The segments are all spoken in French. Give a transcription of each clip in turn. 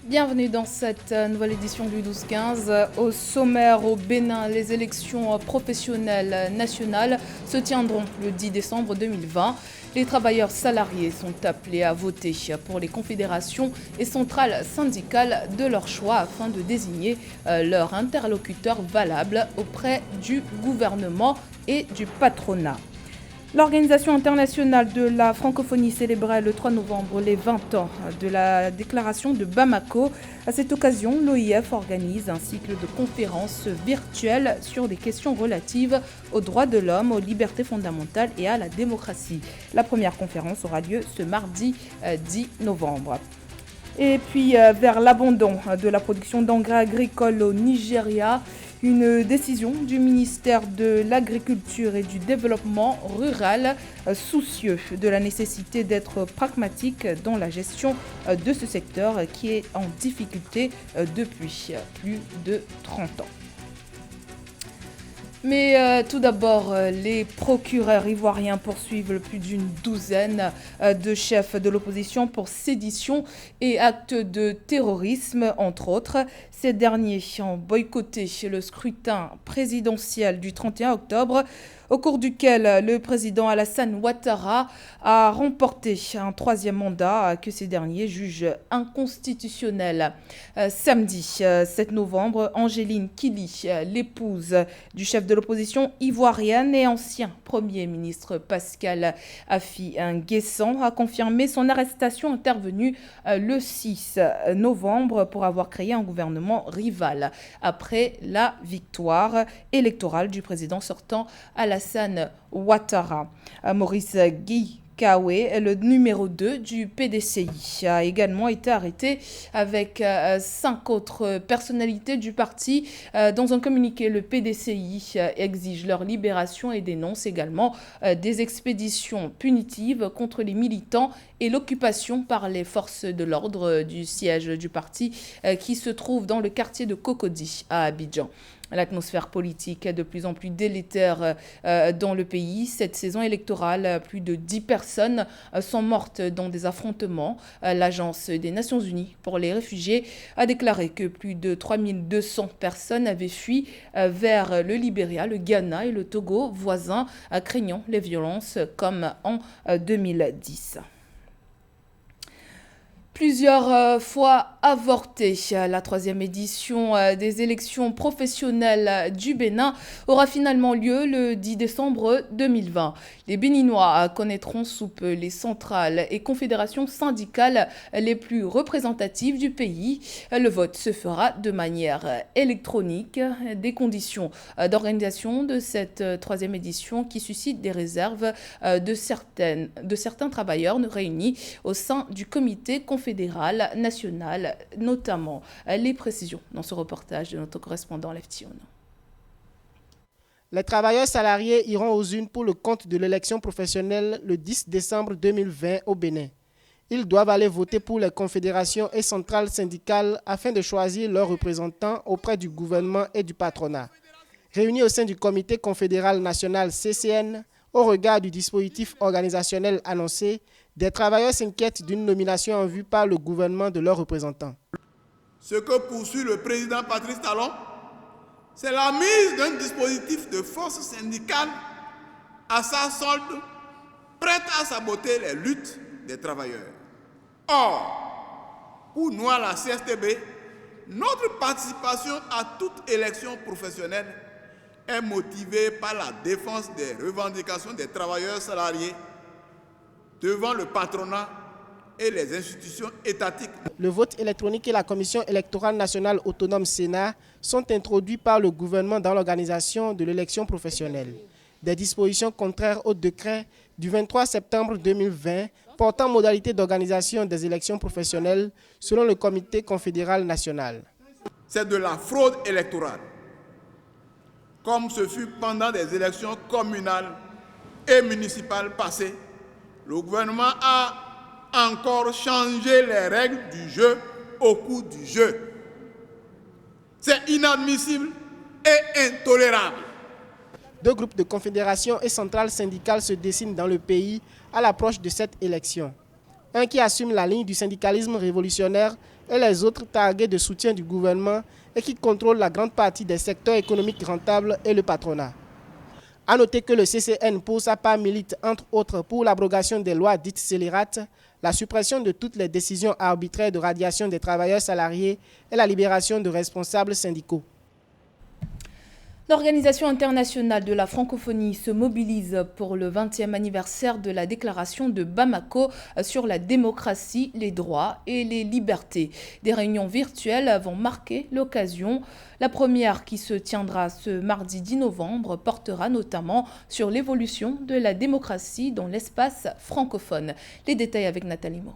Bienvenue dans cette nouvelle édition du 12-15. Au sommaire au Bénin, les élections professionnelles nationales se tiendront le 10 décembre 2020. Les travailleurs salariés sont appelés à voter pour les confédérations et centrales syndicales de leur choix afin de désigner leur interlocuteur valable auprès du gouvernement et du patronat. L'Organisation internationale de la francophonie célébrait le 3 novembre les 20 ans de la déclaration de Bamako. À cette occasion, l'OIF organise un cycle de conférences virtuelles sur des questions relatives aux droits de l'homme, aux libertés fondamentales et à la démocratie. La première conférence aura lieu ce mardi 10 novembre. Et puis vers l'abandon de la production d'engrais agricoles au Nigeria, une décision du ministère de l'Agriculture et du Développement rural, soucieux de la nécessité d'être pragmatique dans la gestion de ce secteur qui est en difficulté depuis plus de 30 ans. Mais tout d'abord, les procureurs ivoiriens poursuivent plus d'une douzaine de chefs de l'opposition pour sédition et actes de terrorisme, entre autres. Ces derniers ont boycotté le scrutin présidentiel du 31 octobre, au cours duquel le président Alassane Ouattara a remporté un troisième mandat que ces derniers jugent inconstitutionnel. Samedi 7 novembre, Angéline Kili, l'épouse du chef de l'opposition ivoirienne et ancien Premier ministre Pascal Affi N'Guessan, a confirmé son arrestation intervenue le 6 novembre pour avoir créé un gouvernement rival après la victoire électorale du président sortant Alassane Ouattara. Maurice Guy Kawe, le numéro 2 du PDCI, a également été arrêté avec 5 autres personnalités du parti. Dans un communiqué, le PDCI exige leur libération et dénonce également des expéditions punitives contre les militants et l'occupation par les forces de l'ordre du siège du parti qui se trouve dans le quartier de Cocody à Abidjan. L'atmosphère politique est de plus en plus délétère dans le pays. Cette saison électorale, plus de 10 personnes sont mortes dans des affrontements. L'Agence des Nations Unies pour les réfugiés a déclaré que plus de 3200 personnes avaient fui vers le Libéria, le Ghana et le Togo voisins, craignant les violences comme en 2010. Plusieurs fois avortée, la troisième édition des élections professionnelles du Bénin aura finalement lieu le 10 décembre 2020. Les Béninois connaîtront sous peu les centrales et confédérations syndicales les plus représentatives du pays. Le vote se fera de manière électronique. Des conditions d'organisation de cette troisième édition qui suscitent des réserves de certains travailleurs réunis au sein du comité confédéral national, notamment les précisions dans ce reportage de notre correspondant Leftion. Les travailleurs salariés iront aux urnes pour le compte de l'élection professionnelle le 10 décembre 2020 au Bénin. Ils doivent aller voter pour les confédérations et centrales syndicales afin de choisir leurs représentants auprès du gouvernement et du patronat. Réunis au sein du comité confédéral national CCN, au regard du dispositif organisationnel annoncé, des travailleurs s'inquiètent d'une nomination en vue par le gouvernement de leurs représentants. Ce que poursuit le président Patrice Talon, c'est la mise d'un dispositif de force syndicale à sa solde, prête à saboter les luttes des travailleurs. Or, pour nous à la CSTB, notre participation à toute élection professionnelle est motivée par la défense des revendications des travailleurs salariés devant le patronat et les institutions étatiques. Le vote électronique et la Commission électorale nationale autonome Sénat sont introduits par le gouvernement dans l'organisation de l'élection professionnelle. Des dispositions contraires au décret du 23 septembre 2020 portant modalité d'organisation des élections professionnelles selon le comité confédéral national. C'est de la fraude électorale, comme ce fut pendant des élections communales et municipales passées. Le gouvernement a encore changé les règles du jeu au cours du jeu. C'est inadmissible et intolérable. Deux groupes de confédérations et centrales syndicales se dessinent dans le pays à l'approche de cette élection. un qui assume la ligne du syndicalisme révolutionnaire et les autres targués de soutien du gouvernement et qui contrôlent la grande partie des secteurs économiques rentables et le patronat. A noter que le CCN pour sa part milite entre autres pour l'abrogation des lois dites scélérates, la suppression de toutes les décisions arbitraires de radiation des travailleurs salariés et la libération de responsables syndicaux. L'Organisation internationale de la francophonie se mobilise pour le 20e anniversaire de la déclaration de Bamako sur la démocratie, les droits et les libertés. Des réunions virtuelles vont marquer l'occasion. La première, qui se tiendra ce mardi 10 novembre, portera notamment sur l'évolution de la démocratie dans l'espace francophone. Les détails avec Nathalie Mo.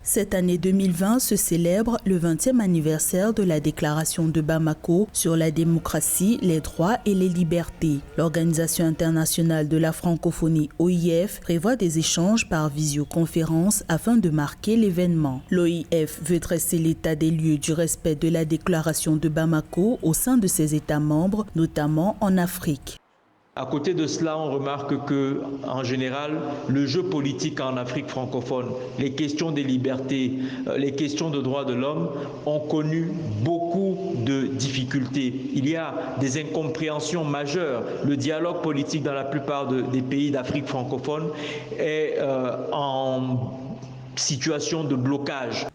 Cette année 2020 se célèbre le 20e anniversaire de la déclaration de Bamako sur la démocratie, les droits et les libertés. L'Organisation internationale de la francophonie OIF prévoit des échanges par visioconférence afin de marquer l'événement. L'OIF veut dresser l'état des lieux du respect de la déclaration de Bamako au sein de ses États membres, notamment en Afrique. À côté de cela, on remarque que, en général, le jeu politique en Afrique francophone, les questions des libertés, les questions de droits de l'homme ont connu beaucoup de difficultés. Il y a des incompréhensions majeures. Le dialogue politique dans la plupart des pays d'Afrique francophone est en situation de blocage.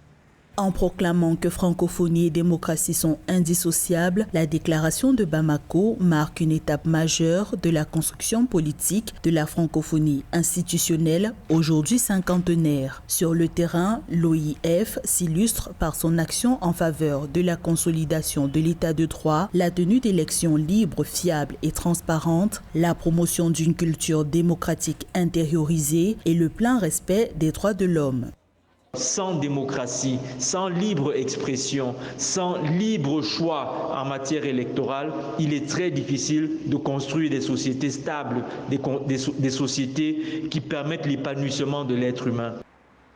En proclamant que francophonie et démocratie sont indissociables, la déclaration de Bamako marque une étape majeure de la construction politique de la francophonie institutionnelle, aujourd'hui cinquantenaire. Sur le terrain, l'OIF s'illustre par son action en faveur de la consolidation de l'état de droit, la tenue d'élections libres, fiables et transparentes, la promotion d'une culture démocratique intériorisée et le plein respect des droits de l'homme. Sans démocratie, sans libre expression, sans libre choix en matière électorale, il est très difficile de construire des sociétés stables, des sociétés qui permettent l'épanouissement de l'être humain.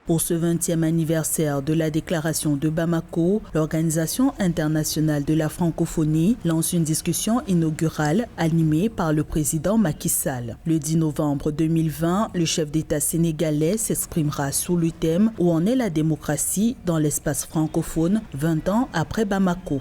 Pour ce 20e anniversaire de la déclaration de Bamako, l'Organisation internationale de la francophonie lance une discussion inaugurale animée par le président Macky Sall. Le 10 novembre 2020, le chef d'État sénégalais s'exprimera sous le thème « Où en est la démocratie dans l'espace francophone 20 ans après Bamako ».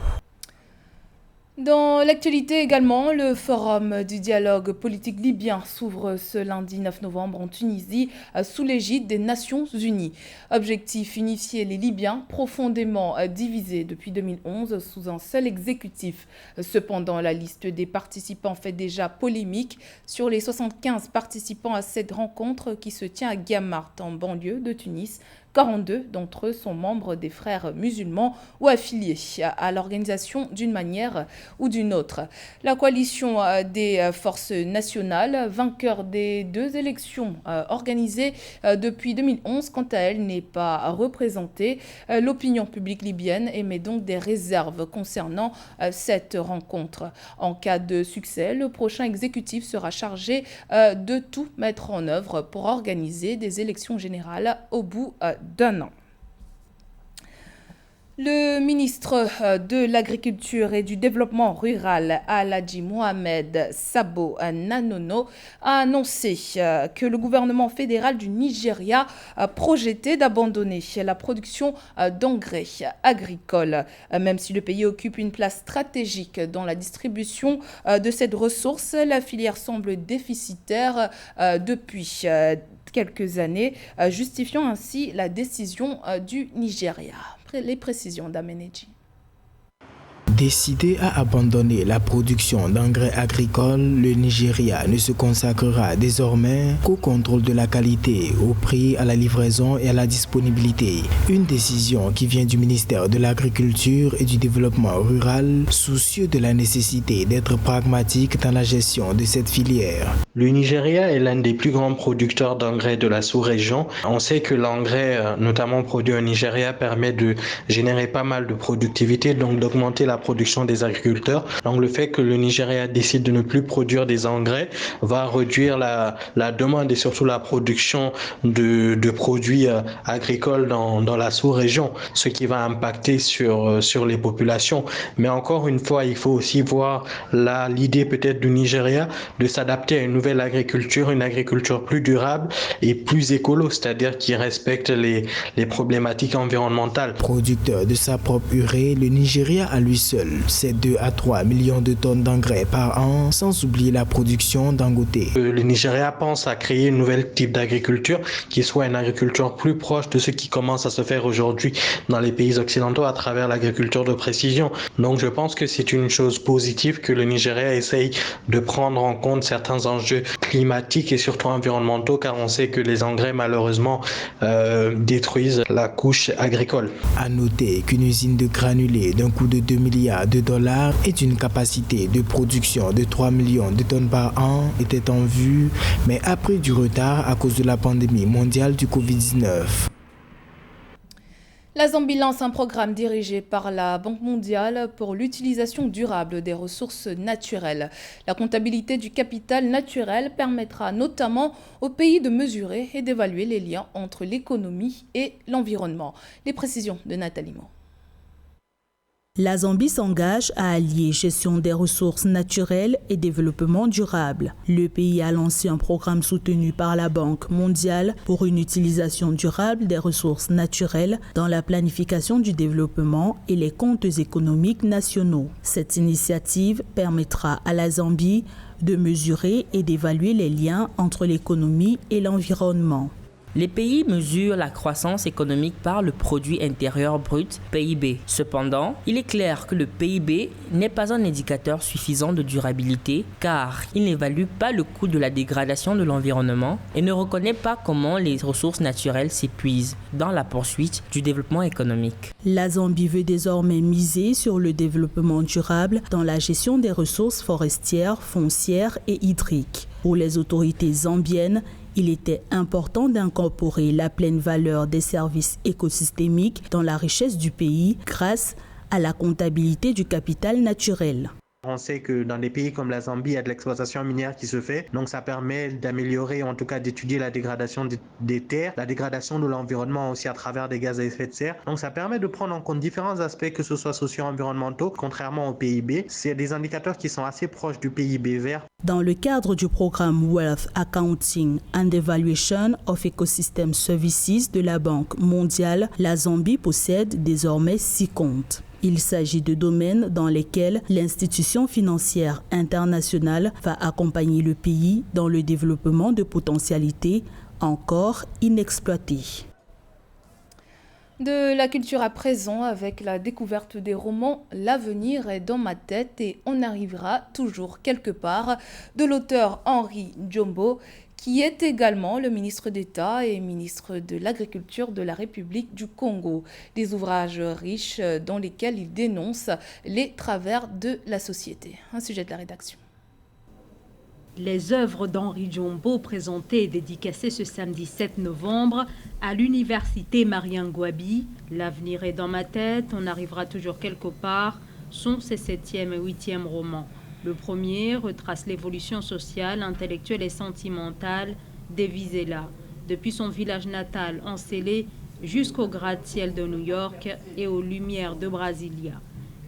Dans l'actualité également, le forum du dialogue politique libyen s'ouvre ce lundi 9 novembre en Tunisie sous l'égide des Nations Unies. Objectif, unifier les Libyens profondément divisés depuis 2011 sous un seul exécutif. Cependant, la liste des participants fait déjà polémique. Sur les 75 participants à cette rencontre qui se tient à Guiamart en banlieue de Tunis, 42 d'entre eux sont membres des frères musulmans ou affiliés à l'organisation d'une manière ou d'une autre. La coalition des forces nationales, vainqueur des 2 élections organisées depuis 2011, quant à elle, n'est pas représentée. L'opinion publique libyenne émet donc des réserves concernant cette rencontre. En cas de succès, le prochain exécutif sera chargé de tout mettre en œuvre pour organiser des élections générales au bout d'un an. Le ministre de l'Agriculture et du Développement rural, Aladji Mohamed Sabo Nanono, a annoncé que le gouvernement fédéral du Nigeria projetait d'abandonner la production d'engrais agricoles. Même si le pays occupe une place stratégique dans la distribution de cette ressource, la filière semble déficitaire depuis quelques années, justifiant ainsi la décision du Nigeria. Les précisions d'Ameneji. Décidé à abandonner la production d'engrais agricoles, le Nigeria ne se consacrera désormais qu'au contrôle de la qualité, au prix, à la livraison et à la disponibilité. Une décision qui vient du ministère de l'Agriculture et du Développement rural, soucieux de la nécessité d'être pragmatique dans la gestion de cette filière. Le Nigeria est l'un des plus grands producteurs d'engrais de la sous-région. On sait que l'engrais, notamment produit au Nigeria, permet de générer pas mal de productivité, donc d'augmenter la production des agriculteurs. Donc le fait que le Nigeria décide de ne plus produire des engrais va réduire la demande et surtout la production de produits agricoles dans la sous-région, ce qui va impacter sur les populations. Mais encore une fois, il faut aussi voir l'idée peut-être du Nigeria de s'adapter à une nouvelle agriculture, une agriculture plus durable et plus écolo, c'est-à-dire qui respecte les problématiques environnementales. Producteur de sa propre urée, le Nigeria à lui seul, c'est 2 à 3 millions de tonnes d'engrais par an, sans oublier la production Dangote. Le Nigeria pense à créer un nouvel type d'agriculture qui soit une agriculture plus proche de ce qui commence à se faire aujourd'hui dans les pays occidentaux à travers l'agriculture de précision. Donc je pense que c'est une chose positive que le Nigeria essaye de prendre en compte certains enjeux climatiques et surtout environnementaux, car on sait que les engrais malheureusement détruisent la couche agricole. À noter qu'une usine de granulés d'un coût de 2 milliards de dollars et d'une capacité de production de 3 millions de tonnes par an était en vue, mais a pris du retard à cause de la pandémie mondiale du Covid-19. La Zambie lance un programme dirigé par la Banque mondiale pour l'utilisation durable des ressources naturelles. La comptabilité du capital naturel permettra notamment au pays de mesurer et d'évaluer les liens entre l'économie et l'environnement. Les précisions de Nathalie Mo. La Zambie s'engage à allier gestion des ressources naturelles et développement durable. Le pays a lancé un programme soutenu par la Banque mondiale pour une utilisation durable des ressources naturelles dans la planification du développement et les comptes économiques nationaux. Cette initiative permettra à la Zambie de mesurer et d'évaluer les liens entre l'économie et l'environnement. Les pays mesurent la croissance économique par le produit intérieur brut, PIB. Cependant, il est clair que le PIB n'est pas un indicateur suffisant de durabilité car il n'évalue pas le coût de la dégradation de l'environnement et ne reconnaît pas comment les ressources naturelles s'épuisent dans la poursuite du développement économique. La Zambie veut désormais miser sur le développement durable dans la gestion des ressources forestières, foncières et hydriques. Pour les autorités zambiennes, il était important d'incorporer la pleine valeur des services écosystémiques dans la richesse du pays grâce à la comptabilité du capital naturel. On sait que dans des pays comme la Zambie, il y a de l'exploitation minière qui se fait. Donc ça permet d'améliorer, en tout cas d'étudier la dégradation des terres, la dégradation de l'environnement aussi à travers des gaz à effet de serre. Donc ça permet de prendre en compte différents aspects, que ce soit socio-environnementaux, contrairement au PIB. C'est des indicateurs qui sont assez proches du PIB vert. Dans le cadre du programme Wealth Accounting and Evaluation of Ecosystem Services de la Banque mondiale, la Zambie possède désormais 6 comptes. Il s'agit de domaines dans lesquels l'institution financière internationale va accompagner le pays dans le développement de potentialités encore inexploitées. De la culture à présent, avec la découverte des romans « L'avenir est dans ma tête et on arrivera toujours quelque part » de l'auteur Henri Djombo, qui est également le ministre d'État et ministre de l'Agriculture de la République du Congo. Des ouvrages riches dans lesquels il dénonce les travers de la société. Un sujet de la rédaction. Les œuvres d'Henri Djombo présentées et dédicacées ce samedi 7 novembre à l'université Mariangouabi, « L'avenir est dans ma tête, on arrivera toujours quelque part », sont ses 7e et 8e romans. Le premier retrace l'évolution sociale, intellectuelle et sentimentale d'Evizela, depuis son village natal encelé jusqu'au gratte-ciel de New York et aux lumières de Brasilia.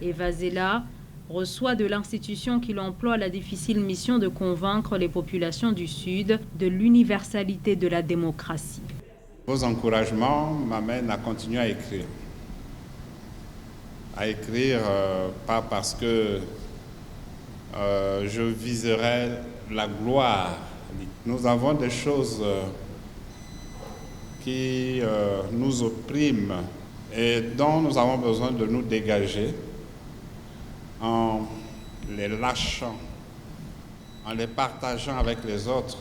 Evazela reçoit de l'institution qui l'emploie la difficile mission de convaincre les populations du Sud de l'universalité de la démocratie. Vos encouragements m'amènent à continuer à écrire. Pas parce que je viserai la gloire. Nous avons des choses qui nous oppriment et dont nous avons besoin de nous dégager en les lâchant, en les partageant avec les autres,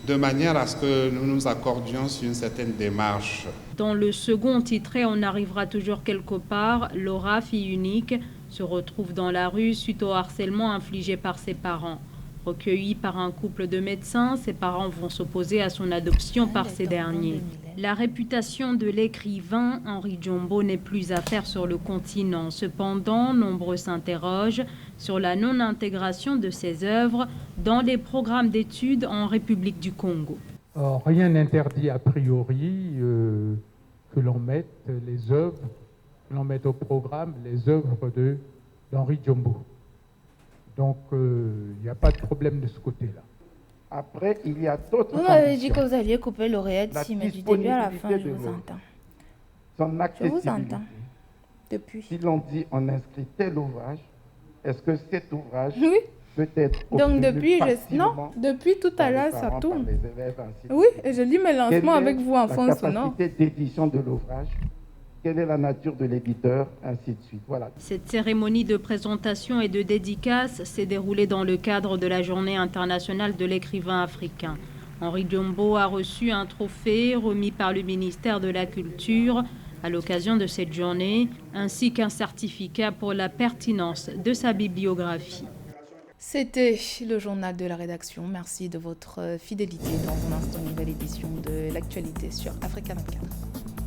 de manière à ce que nous nous accordions sur une certaine démarche. Dans le second titré « On arrivera toujours quelque part », Laura, fille unique, se retrouve dans la rue suite au harcèlement infligé par ses parents. Recueilli par un couple de médecins, ses parents vont s'opposer à son adoption par ces derniers. La réputation de l'écrivain Henri Djombo n'est plus à faire sur le continent. Cependant, nombreux s'interrogent sur la non-intégration de ses œuvres dans les programmes d'études en République du Congo. Rien n'interdit a priori que l'on mette les œuvres, que l'on mette au programme les œuvres d'Henri Djombo. Donc, il n'y a pas de problème de ce côté-là. Après, il y a d'autres Vous m'avez dit que vous alliez couper l'oreillette, si, mais du début à la fin, je vous entends. Son accessibilité. Je vous entends. Depuis. Si l'on dit on inscrit tel ouvrage, est-ce que cet ouvrage peut être donc depuis tout à l'heure, ça tourne. Oui, et je lis mes lancements avec vous en fond sonore. La capacité d'édition de l'ouvrage, quelle est la nature de l'éditeur, ainsi de suite. Voilà. Cette cérémonie de présentation et de dédicace s'est déroulée dans le cadre de la Journée internationale de l'écrivain africain. Henri Djombo a reçu un trophée remis par le ministère de la Culture à l'occasion de cette journée, ainsi qu'un certificat pour la pertinence de sa bibliographie. C'était le journal de la rédaction. Merci de votre fidélité. Dans un instant, une nouvelle édition de l'actualité sur Africa 24.